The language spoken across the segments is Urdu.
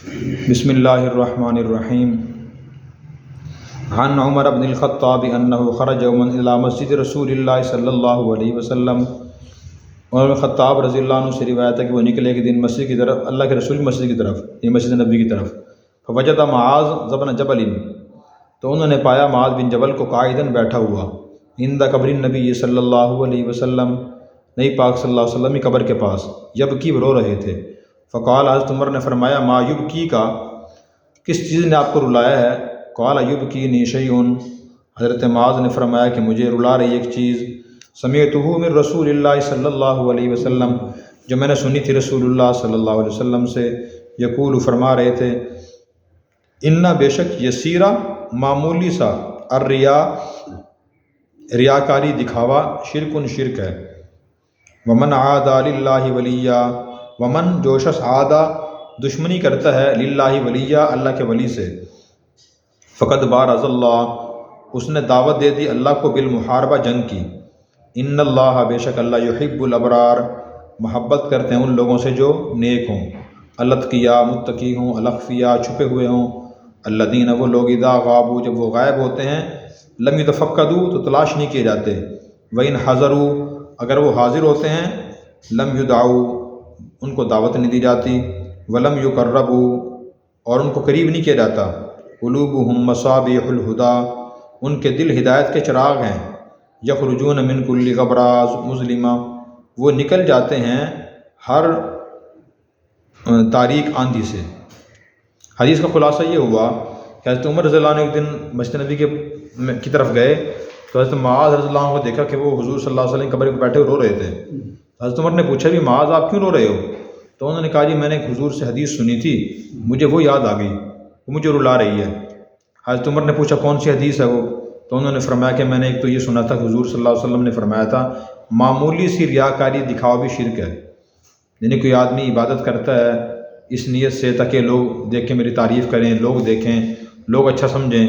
بسم اللہ الرحمن الرحیم۔ عن عمر بن الخطاب انه خرج يوما الى مسجد رسول اللہ صلی اللہ علیہ وسلم۔ عمر بن خطاب رضی اللہ عنہ سے روایت ہے کہ وہ نکلے ایک دن مسجد کی طرف، اللہ کے رسول کی مسجد کی طرف، یہ مسجد نبی کی طرف۔ فوجد معاذ بن جبل، تو انہوں نے پایا معاذ بن جبل کو قائداً بیٹھا ہوا، عند قبر النبی صلی اللہ علیہ وسلم، نبی پاک صلی اللہ علیہ وسلم کی قبر کے پاس، یبکی، وہ رو رہے تھے۔ فقال، حضرت عمر نے فرمایا، ما یبکی کا، کس چیز نے آپ کو رلایا ہے؟ قال یبکینی شیء، حضرت معاذ نے فرمایا کہ مجھے رلا رہی ایک چیز، سمعتہ من رسول اللہ صلی اللہ علیہ وسلم، جو میں نے سنی تھی رسول اللہ صلی اللہ علیہ وسلم سے، یقول، فرما رہے تھے، ان بے شک یسیرہ، معمولی سا، الریا، ریاکاری، دکھاوا، شرکن، شرک ہے۔ ومن عادى للہ ولیا، ومن، جو شخص عادہ، دشمنی کرتا ہے، للہ ولیہ، اللہ کے ولی سے، فقد بارز اللہ، اس نے دعوت دے دی اللہ کو، بالمحاربہ، جنگ کی۔ ان اللہ، بے شک اللہ، یحب الابرار، محبت کرتے ہیں ان لوگوں سے جو نیک ہوں، الاتقیاء، متقی ہوں، الاخفیاء، چھپے ہوئے ہوں، الذین، وہ لوگ، اذا غابوا، جب وہ غائب ہوتے ہیں، لم یتفقدوا، تو تلاش نہیں کیے جاتے، وان حضروا، اگر وہ حاضر ہوتے ہیں، لم یدعوا، ان کو دعوت نہیں دی جاتی، ولم یقربوا، اور ان کو قریب نہیں کیا جاتا، قلوبہم مصابیح الہدیٰ، ان کے دل ہدایت کے چراغ ہیں، یخرجون من کل غبراز مظلمہ، وہ نکل جاتے ہیں ہر تاریک آندھی سے۔ حدیث کا خلاصہ یہ ہوا کہ حضرت عمر رضی اللہ عنہ ایک دن مسجد نبی کی طرف گئے، تو حضرت معاذ رضی اللہ عنہ کو دیکھا کہ وہ حضور صلی اللہ علیہ وسلم کی قبر پہ بیٹھے ہوئے رو رہے تھے۔ حضرت عمر نے پوچھا، بھی معاذ آپ کیوں رو رہے ہو؟ تو انہوں نے کہا، جی میں نے ایک حضور سے حدیث سنی تھی، مجھے وہ یاد آ گئی، وہ مجھے رلا رہی ہے۔ حضرت عمر نے پوچھا، کون سی حدیث ہے وہ؟ تو انہوں نے فرمایا کہ میں نے ایک تو یہ سنا تھا کہ حضور صلی اللہ علیہ وسلم نے فرمایا تھا، معمولی سی ریاکاری، دکھاوا بھی شرک ہے، یعنی کوئی آدمی عبادت کرتا ہے اس نیت سے تاکہ لوگ دیکھ کے میری تعریف کریں، لوگ دیکھیں، لوگ اچھا سمجھیں،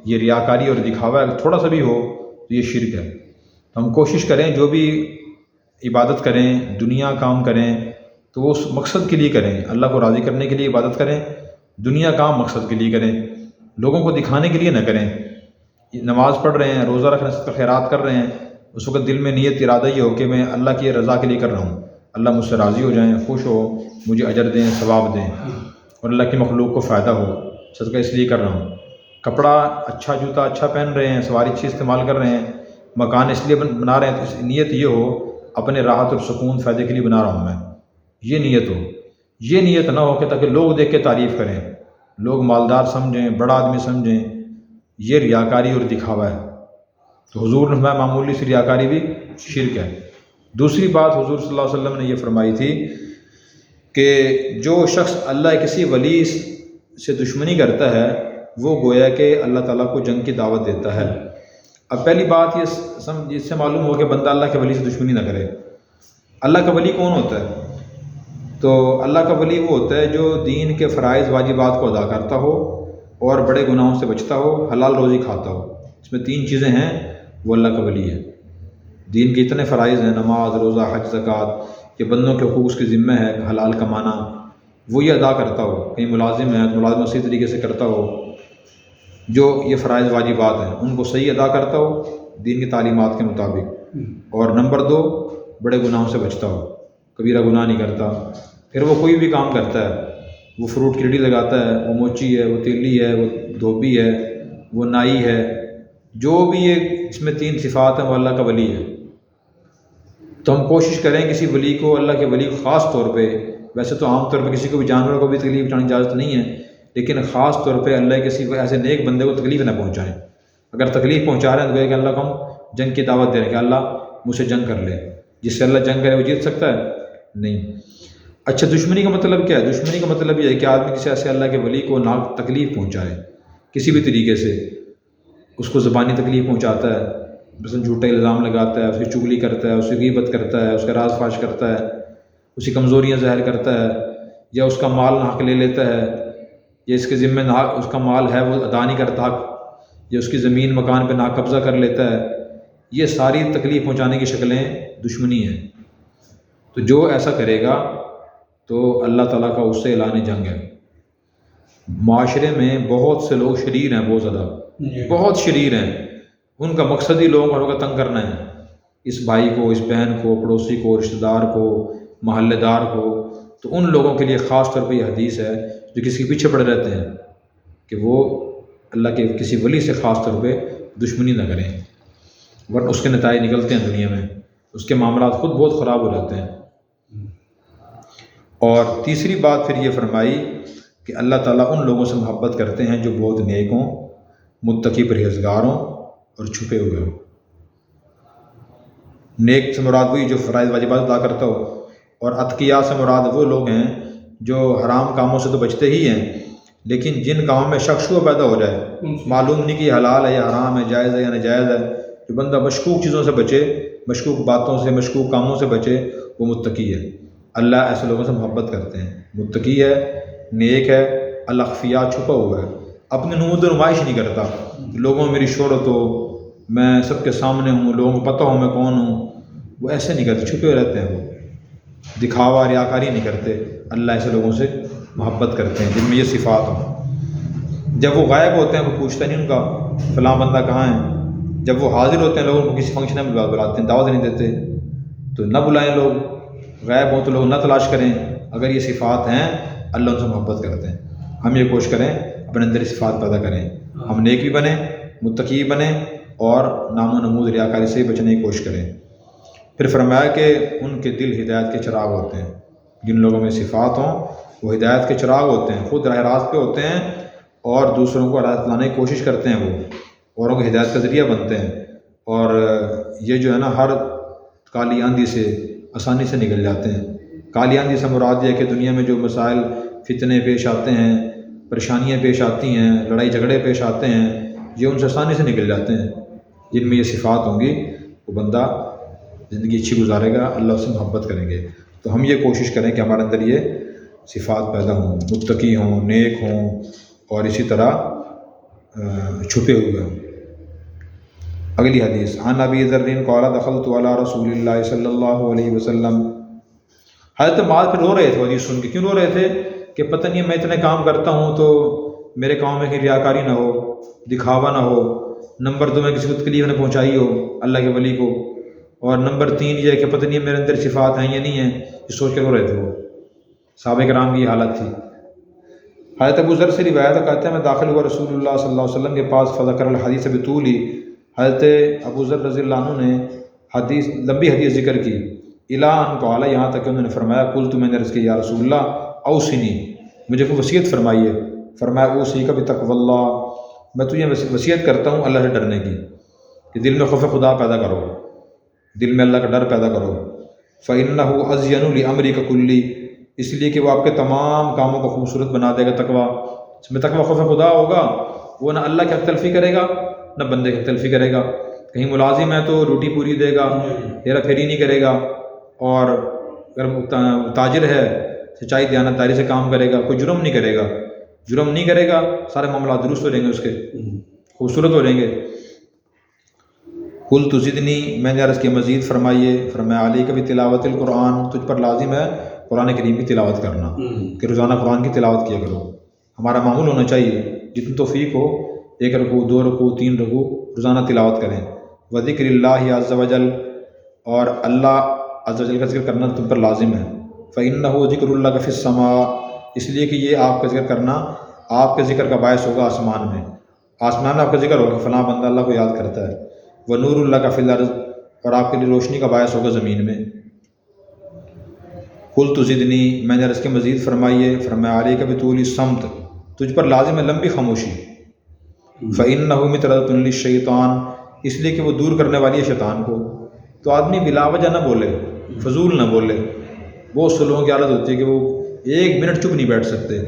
یہ ریاکاری اور دکھاوا اگر تھوڑا سا بھی ہو تو یہ شرک ہے۔ تو ہم کوشش کریں جو بھی عبادت کریں، دنیا کام کریں، تو وہ اس مقصد کے لیے کریں، اللہ کو راضی کرنے کے لیے عبادت کریں، دنیا کام مقصد کے لیے کریں، لوگوں کو دکھانے کے لیے نہ کریں۔ نماز پڑھ رہے ہیں، روزہ رکھ رہے ہیں، صدقہ خیرات کر رہے ہیں، اس وقت دل میں نیت، ارادہ یہ ہو کہ میں اللہ کی رضا کے لیے کر رہا ہوں، اللہ مجھ سے راضی ہو جائیں، خوش ہو، مجھے اجر دیں، ثواب دیں، اور اللہ کی مخلوق کو فائدہ ہو، صدقہ اس لیے کر رہا ہوں۔ کپڑا اچھا، جوتا اچھا پہن رہے ہیں، سواری اچھی استعمال کر رہے ہیں، مکان اس لیے بنا رہے ہیں، تو نیت یہ ہو اپنے راحت اور سکون، فائدے کے لیے بنا رہا ہوں میں، یہ نیت ہو۔ یہ نیت نہ ہو کہ تاکہ لوگ دیکھ کے تعریف کریں، لوگ مالدار سمجھیں، بڑا آدمی سمجھیں، یہ ریاکاری اور دکھاوا ہے۔ تو حضور نے فرمایا معمولی سی ریاکاری بھی شرک ہے۔ دوسری بات حضور صلی اللہ علیہ وسلم نے یہ فرمائی تھی کہ جو شخص اللہ کسی ولی سے دشمنی کرتا ہے، وہ گویا کہ اللہ تعالیٰ کو جنگ کی دعوت دیتا ہے۔ اب پہلی بات یہ اس سے معلوم ہو کہ بندہ اللہ کے ولی سے دشمنی نہ کرے۔ اللہ کا ولی کون ہوتا ہے؟ تو اللہ کا ولی وہ ہوتا ہے جو دین کے فرائض، واجبات کو ادا کرتا ہو اور بڑے گناہوں سے بچتا ہو، حلال روزی کھاتا ہو۔ اس میں تین چیزیں ہیں، وہ اللہ کا ولی ہے۔ دین کے اتنے فرائض ہیں، نماز، روزہ، حج، زکوٰۃ، یہ بندوں کے حقوق اس کے ذمہ ہے، حلال کمانا، وہ یہ ادا کرتا ہو۔ کہیں ملازم ہے تو ملازمت صحیح طریقے سے کرتا ہو، جو یہ فرائض واجبات ہیں ان کو صحیح ادا کرتا ہو دین کی تعلیمات کے مطابق، اور نمبر دو، بڑے گناہوں سے بچتا ہو، کبیرہ گناہ نہیں کرتا۔ پھر وہ کوئی بھی کام کرتا ہے، وہ فروٹ کی ریڑھی لگاتا ہے، وہ موچی ہے، وہ تیلی ہے، وہ دھوبی ہے، وہ نائی ہے، جو بھی یہ اس میں تین صفات ہیں، وہ اللہ کا ولی ہے۔ تو ہم کوشش کریں کسی ولی کو، اللہ کے ولی کو خاص طور پہ، ویسے تو عام طور پہ کسی کو بھی، جانوروں کو بھی تکلیف پہنچانے کی اجازت نہیں ہے، لیکن خاص طور پہ اللہ کسی ایسے نیک بندے کو تکلیف نہ پہنچائیں۔ اگر تکلیف پہنچا رہے ہیں تو کہ اللہ کو ہم جنگ کی دعوت دے رہے ہیں کہ اللہ مجھ سے جنگ کر لے، جس سے اللہ جنگ کرے وہ جیت سکتا ہے؟ نہیں۔ اچھا، دشمنی کا مطلب کیا ہے؟ دشمنی کا مطلب یہ ہے کہ آدمی کسی ایسے اللہ کے ولی کو تکلیف پہنچائے کسی بھی طریقے سے، اس کو زبانی تکلیف پہنچاتا ہے، مثلا جھوٹا الزام لگاتا ہے، اس کی چغلی کرتا ہے، اس کی غیبت کرتا ہے، اس کا راز فاش کرتا ہے، اس کی کمزوریاں ظاہر کرتا ہے، یا اس کا مال ناحق لے لیتا ہے، یا اس کے ذمہ اس کا مال ہے وہ ادا نہیں کرتا حق، یا اس کی زمین مکان پہ ناحق قبضہ کر لیتا ہے، یہ ساری تکلیف پہنچانے کی شکلیں دشمنی ہیں۔ تو جو ایسا کرے گا تو اللہ تعالیٰ کا اس سے اعلان جنگ ہے۔ معاشرے میں بہت سے لوگ شریر ہیں، بہت زیادہ بہت شریر ہیں، ان کا مقصد ہی لوگوں کو تنگ کرنا ہے، اس بھائی کو، اس بہن کو، پڑوسی کو، رشتہ دار کو، محلے دار کو۔ تو ان لوگوں کے لیے خاص طور پہ یہ حدیث ہے جو کسی کے پیچھے پڑے رہتے ہیں کہ وہ اللہ کے کسی ولی سے خاص طور پہ دشمنی نہ کریں، ورنہ اس کے نتائج نکلتے ہیں دنیا میں، اس کے معاملات خود بہت خراب ہو جاتے ہیں۔ اور تیسری بات پھر یہ فرمائی کہ اللہ تعالیٰ ان لوگوں سے محبت کرتے ہیں جو بہت نیک ہوں، متقی پرہیزگار ہوں اور چھپے ہوئے ہوں۔ نیک سے مراد وہی جو فرائض واجبات ادا کرتا ہو، اور اتقیاء سے مراد وہ لوگ ہیں جو حرام کاموں سے تو بچتے ہی ہیں، لیکن جن کاموں میں شک شبہ پیدا ہو جائے، معلوم نہیں کہ حلال ہے یا حرام ہے، جائز ہے یا ناجائز ہے، جو بندہ مشکوک چیزوں سے بچے، مشکوک باتوں سے، مشکوک کاموں سے بچے، وہ متقی ہے۔ اللہ ایسے لوگوں سے محبت کرتے ہیں۔ متقی ہے، نیک ہے، الاخفیاء چھپا ہوا ہے، اپنی نمود و نمائش نہیں کرتا، لوگوں میں میری شہرت ہو، میں سب کے سامنے ہوں، لوگوں کو پتہ ہو میں کون ہوں، وہ ایسے نہیں کرتے، چھپے رہتے ہیں، وہ دکھاوا ریاکاری نہیں کرتے۔ اللہ ایسے لوگوں سے محبت کرتے ہیں جن میں یہ صفات ہوں۔ جب وہ غائب ہوتے ہیں وہ پوچھتا نہیں ان کا فلاں بندہ کہاں ہے، جب وہ حاضر ہوتے ہیں لوگوں کو کسی فنکشن میں بلاتے ہیں، دعوت نہیں دیتے، تو نہ بلائیں، لوگ غائب ہوں تو لوگ نہ تلاش کریں۔ اگر یہ صفات ہیں اللہ ان سے محبت کرتے ہیں۔ ہم یہ کوشش کریں اپنے اندر صفات پیدا کریں، ہم نیک بھی بنیں، متقی بنیں، اور نام و نمود ریاکاری سے بچنے کی کوشش کریں۔ پھر فرمایا کہ ان کے دل ہدایت کے چراغ ہوتے ہیں، جن لوگوں میں صفات ہوں وہ ہدایت کے چراغ ہوتے ہیں، خود راہ راست پہ ہوتے ہیں اور دوسروں کو ہدایت لانے کی کوشش کرتے ہیں، وہ اوروں کو ہدایت کا ذریعہ بنتے ہیں، اور یہ جو ہے نا ہر کالی آندھی سے آسانی سے نکل جاتے ہیں۔ کالی آندھی سے مراد یہ ہے کہ دنیا میں جو مسائل، فتنے پیش آتے ہیں، پریشانیاں پیش آتی ہیں، لڑائی جھگڑے پیش آتے ہیں، یہ ان سے آسانی سے نکل جاتے ہیں۔ جن میں یہ صفات ہوں گی وہ بندہ زندگی اچھی گزارے گا، اللہ اس سے محبت کریں گے۔ تو ہم یہ کوشش کریں کہ ہمارے اندر یہ صفات پیدا ہوں، متقی ہوں، نیک ہوں، اور اسی طرح چھپے ہوئے ہوں۔ اگلی حدیث، عن ابی ذر قال دخلت علی رسول اللہ صلی اللہ علیہ وسلم۔ حضرت معاذ پھر رو رہے تھے حدیث سن کے۔ کیوں رو رہے تھے؟ کہ پتہ نہیں میں اتنے کام کرتا ہوں تو میرے کام میں کہیں ریاکاری نہ ہو، دکھاوا نہ ہو، نمبر 2 میں کسی کو تکلیف نہ پہنچائی ہو اللہ کے ولی کو، اور نمبر 3 یہ ہے کہ پتہ نہیں میرے اندر صفات ہیں یا نہیں ہیں، یہ سوچ کے رو رہے تھے وہ۔ صحابہ کرام کی یہ حالت تھی۔ حضرت ابو ذر سے روایت ہے، کہتے ہیں میں داخل ہوا رسول اللہ صلی اللہ علیہ وسلم کے پاس، فذکر الحدیث بطولی، حضرت ابو ذر رضی اللہ عنہ نے لمبی حدیث ذکر کی، الی ان قال، یہاں تک کہ انہوں نے فرمایا، قلت، میں نے عرض کی، یا رسول اللہ اوصنی، مجھے کوئی وصیت فرمائیے۔ فرمایا اوصیک بتقوی اللہ، میں تجھے وصیت کرتا ہوں اللہ سے ڈرنے کی، کہ دل میں خوف خدا پیدا کرو، دل میں اللہ کا ڈر پیدا کرو۔ فإنہ ازین لامرک کلی، اس لیے کہ وہ آپ کے تمام کاموں کو خوبصورت بنا دے گا۔ تقوی، اس میں تقوی خوف خدا ہوگا، وہ نہ اللہ کی حق تلفی کرے گا نہ بندے کی حق تلفی کرے گا۔ کہیں ملازم ہے تو روٹی پوری دے گا، ہیرا پھیری نہیں کرے گا، اور اگر تاجر ہے سچائی دیانتداری سے کام کرے گا، کوئی جرم نہیں کرے گا، جرم نہیں کرے گا، سارے معاملات درست ہو جائیں گے، اس کے خوبصورت ہو جائیں گے۔ قلت زدنی، میں نے عرض کی مزید فرمائیے۔ فرمایا علیک بتلاوت القرآن، تجھ پر لازم ہے قرآن کریم کی تلاوت کرنا، کہ روزانہ قرآن کی تلاوت کیا کرو۔ ہمارا معمول ہونا چاہیے جتنی توفیق ہو، 1 رکوع، 2 رکوع، 3 رکوع روزانہ تلاوت کریں۔ وذکر اللہ عز وجل، اور اللہ عز وجل کا ذکر کرنا تم پر لازم ہے۔ فإنہ ذکر اللہ فی السماء، اس لیے کہ یہ آپ کا ذکر کرنا آپ کے ذکر کا باعث ہوگا آسمان میں، آسمان میں آپ کا ذکر ہوگا، فلاں بندہ اللہ کو یاد کرتا ہے۔ ونور اللہ کا فی الارض، اور آپ کے لیے روشنی کا باعث ہوگا زمین میں۔ قلت زدنی، میں نے عرض کے مزید فرمائیے۔ فرمایا علیک بطول الصمت، تجھ پر لازم ہے لمبی خاموشی۔ فإنہ مطردۃ للشیطان، اس لیے کہ وہ دور کرنے والی ہے شیطان کو۔ تو آدمی بلا وجہ نہ بولے، فضول نہ بولے۔ بہت سے لوگوں کی عادت ہوتی ہے کہ وہ 1 منٹ چپ نہیں بیٹھ سکتے،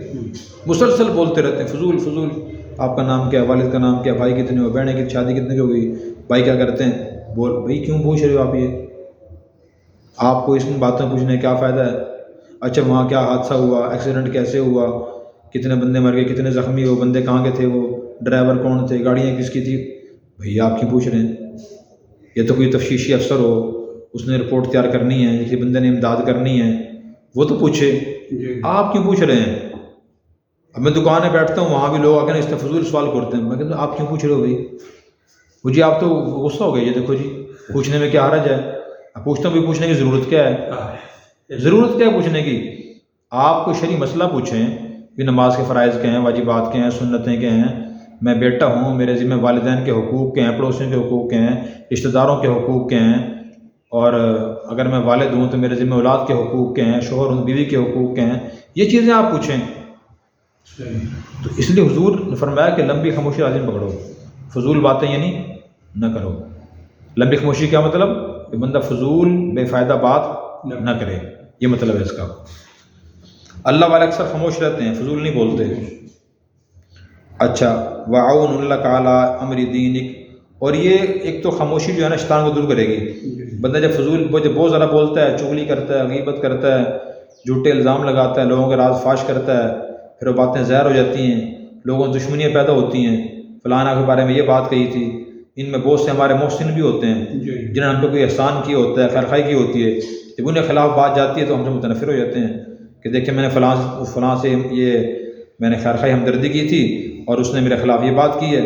مسلسل بولتے رہتے ہیں، فضول فضول۔ آپ کا نام کیا، والد کا نام کیا، بھائی کتنے ہو، بہنیں کی شادی کتنے کی ہو گئی، بھائی کیا کرتے ہیں، بول بھائی کیوں پوچھ رہے ہو آپ؟ یہ آپ کو اس باتیں پوچھنے کیا فائدہ ہے؟ اچھا وہاں کیا حادثہ ہوا، ایکسیڈنٹ کیسے ہوا، کتنے بندے مر گئے، کتنے زخمی ہو، بندے کہاں کے تھے، وہ ڈرائیور کون تھے، گاڑیاں کس کی تھی؟ بھئی آپ کیوں پوچھ رہے ہیں؟ یہ تو کوئی تفتیشی افسر ہو، اس نے رپورٹ تیار کرنی ہے، کسی بندے نے امداد کرنی ہے، وہ تو پوچھے، آپ کیوں پوچھ رہے ہیں؟ اب میں دکان میں بیٹھتا ہوں، وہاں بھی لوگ آ کے نا اس طرح فضول سوال کرتے ہیں، میں کہتا ہوں آپ کیوں پوچھ رہے ہو بھائی؟ وہ جی آپ تو غصہ ہو گئے، یہ دیکھو جی پوچھنے میں کیا حرج ہے؟ اب پوچھتا ہوں بھی پوچھنے کی ضرورت کیا ہے؟ ضرورت کیا ہے پوچھنے کی؟ آپ کوئی شرعی مسئلہ پوچھیں بھی نماز کے فرائض کیا ہیں، واجبات کیا ہیں، سنتیں کیا ہیں، میں بیٹا ہوں، میرے ذمہ والدین کے حقوق کیا ہیں، پڑوسیوں کے حقوق کیا ہیں، رشتہ داروں کے حقوق کیا ہیں، اور اگر میں والد ہوں تو میرے ذمہ اولاد کے حقوق کیا ہیں، شوہر ہوں بیوی کے حقوق کیا ہیں، یہ چیزیں آپ پوچھیں۔ تو اس لیے حضور نے فرمایا کہ لمبی خاموشی لازم پکڑو، فضول باتیں یعنی نہ کرو۔ لمبی خاموشی کیا مطلب؟ کہ بندہ فضول بے فائدہ بات نہ کرے، یہ مطلب ہے اس کا۔ اللہ والے اکثر خاموش رہتے ہیں، فضول نہیں بولتے۔ اچھا، وعون اللہ تعالیٰ امر دینک، اور یہ ایک تو خاموشی جو ہے نا شیطان کو دور کرے گی۔ بندہ جب فضول جب بہت زیادہ بولتا ہے، چغلی کرتا ہے، غیبت کرتا ہے، جھوٹے الزام لگاتا ہے، لوگوں کے راز فاش کرتا ہے، پھر وہ باتیں زہر ہو جاتی ہیں، لوگوں میں دشمنیاں پیدا ہوتی ہیں، فلانا کے بارے میں یہ بات کہی تھی۔ ان میں بہت سے ہمارے محسن بھی ہوتے ہیں جنہوں نے ہم پہ کوئی احسان کیا ہوتا ہے، خیر خواہی کی ہوتی ہے، جب ان کے خلاف بات جاتی ہے تو ہم سے متنفر ہو جاتے ہیں کہ دیکھیں میں نے فلاں سے یہ میں نے خیر خواہی ہمدردی کی تھی اور اس نے میرے خلاف یہ بات کی ہے۔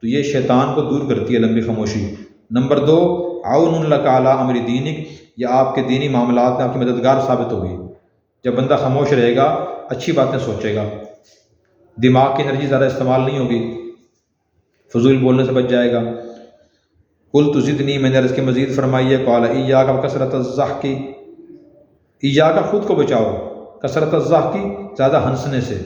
تو یہ شیطان کو دور کرتی ہے لمبی خاموشی۔ نمبر 2، عون اللہ تعالیٰ امر دینک، یہ آپ کے دینی معاملات میں آپ کی مددگار ثابت ہوگی۔ جب بندہ خاموش رہے گا، اچھی باتیں سوچے گا، دماغ کی انرجی زیادہ استعمال نہیں ہوگی، فضول بولنے سے بچ جائے گا۔ قلت زدنی، میں نے عرض کے مزید فرمائی ہے، قال ایاک کثرت الضحک، ایاک خود کو بچاؤ، کثرت الضحک زیادہ ہنسنے سے۔